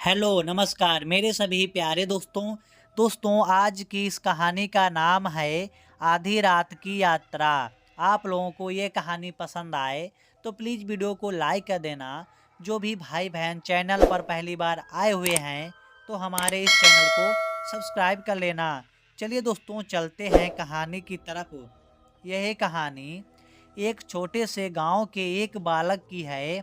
Hello नमस्कार मेरे सभी प्यारे दोस्तों आज की इस कहानी का नाम है आधी रात की यात्रा। आप लोगों को ये कहानी पसंद आए तो प्लीज़ वीडियो को लाइक कर देना। जो भी भाई बहन चैनल पर पहली बार आए हुए हैं तो हमारे इस चैनल को सब्सक्राइब कर लेना। चलिए दोस्तों चलते हैं कहानी की तरफ। यह कहानी एक छोटे से गांव के एक बालक की है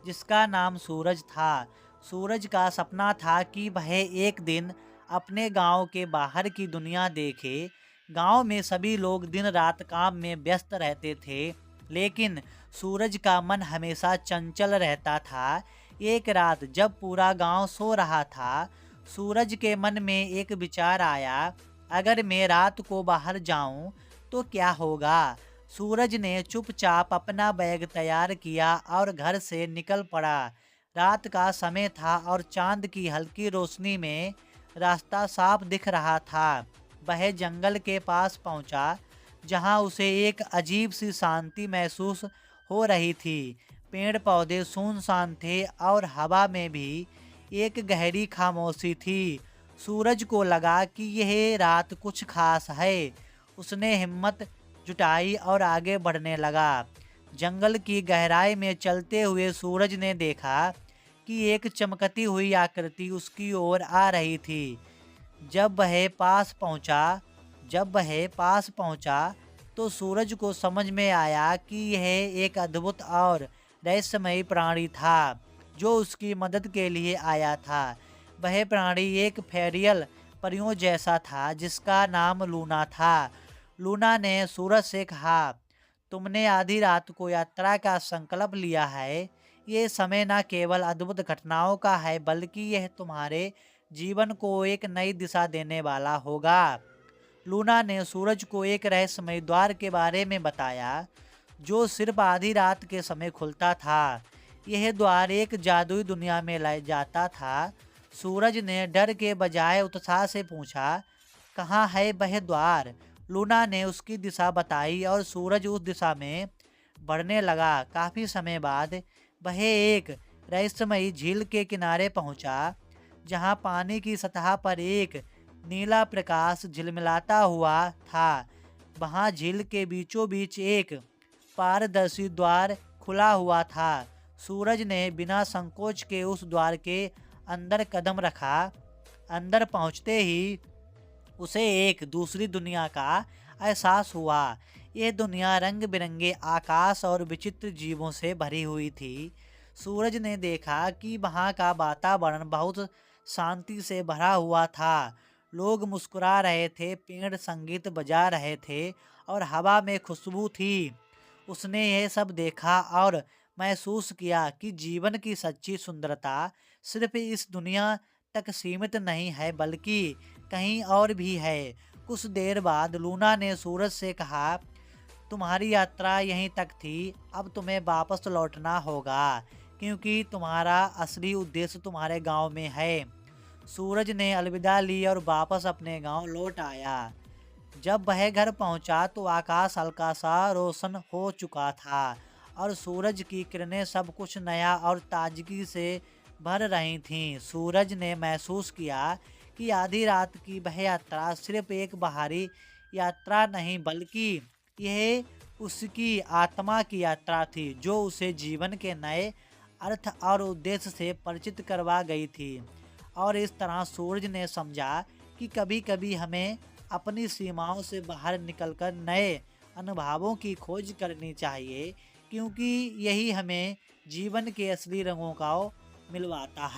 जिसका नाम सूरज था। सूरज का सपना था कि वह एक दिन अपने गांव के बाहर की दुनिया देखे। गांव में सभी लोग दिन रात काम में व्यस्त रहते थे, लेकिन सूरज का मन हमेशा चंचल रहता था। एक रात जब पूरा गांव सो रहा था, सूरज के मन में एक विचार आया, अगर मैं रात को बाहर जाऊं तो क्या होगा। सूरज ने चुपचाप अपना बैग तैयार किया और घर से निकल पड़ा। रात का समय था और चांद की हल्की रोशनी में रास्ता साफ दिख रहा था। वह जंगल के पास पहुंचा, जहां उसे एक अजीब सी शांति महसूस हो रही थी। पेड़ पौधे सुनसान थे और हवा में भी एक गहरी खामोशी थी। सूरज को लगा कि यह रात कुछ खास है। उसने हिम्मत जुटाई और आगे बढ़ने लगा। जंगल की गहराई में चलते हुए सूरज ने देखा कि एक चमकती हुई आकृति उसकी ओर आ रही थी। जब वह पास पहुंचा तो सूरज को समझ में आया कि यह एक अद्भुत और रहस्यमयी प्राणी था जो उसकी मदद के लिए आया था। वह प्राणी एक फेरियल परियों जैसा था जिसका नाम लूना था। लूना ने सूरज से कहा, तुमने आधी रात को यात्रा का संकल्प लिया है। ये समय न केवल अद्भुत घटनाओं का है, बल्कि यह तुम्हारे जीवन को एक नई दिशा देने वाला होगा। लूना ने सूरज को एक रहस्यमय द्वार के बारे में बताया जो सिर्फ आधी रात के समय खुलता था। यह द्वार एक जादुई दुनिया में ले जाता था। सूरज ने डर के बजाय उत्साह से पूछा, कहाँ है वह द्वार। लूना ने उसकी दिशा बताई और सूरज उस दिशा में बढ़ने लगा। काफी समय बाद वह एक रहस्यमयी झील के किनारे पहुंचा, जहां पानी की सतह पर एक नीला प्रकाश झिलमिलाता हुआ था। वहां झील के बीचों बीच एक पारदर्शी द्वार खुला हुआ था। सूरज ने बिना संकोच के उस द्वार के अंदर कदम रखा। अंदर पहुंचते ही उसे एक दूसरी दुनिया का एहसास हुआ। यह दुनिया रंग बिरंगे आकाश और विचित्र जीवों से भरी हुई थी। सूरज ने देखा कि वहाँ का वातावरण बहुत शांति से भरा हुआ था। लोग मुस्कुरा रहे थे, पेड़ संगीत बजा रहे थे और हवा में खुशबू थी। उसने यह सब देखा और महसूस किया कि जीवन की सच्ची सुंदरता सिर्फ इस दुनिया तक सीमित नहीं है, बल्कि कहीं और भी है। कुछ देर बाद लूना ने सूरज से कहा, तुम्हारी यात्रा यहीं तक थी, अब तुम्हें वापस लौटना होगा, क्योंकि तुम्हारा असली उद्देश्य तुम्हारे गांव में है। सूरज ने अलविदा ली और वापस अपने गांव लौट आया। जब वह घर पहुंचा तो आकाश हल्का सा रोशन हो चुका था और सूरज की किरणें सब कुछ नया और ताजगी से भर रही थीं। सूरज ने महसूस किया कि आधी रात की वह यात्रा सिर्फ एक बाहरी यात्रा नहीं, बल्कि यह उसकी आत्मा की यात्रा थी, जो उसे जीवन के नए अर्थ और उद्देश्य से परिचित करवा गई थी। और इस तरह सूरज ने समझा कि कभी कभी हमें अपनी सीमाओं से बाहर निकलकर नए अनुभवों की खोज करनी चाहिए, क्योंकि यही हमें जीवन के असली रंगों का मिलवाता है।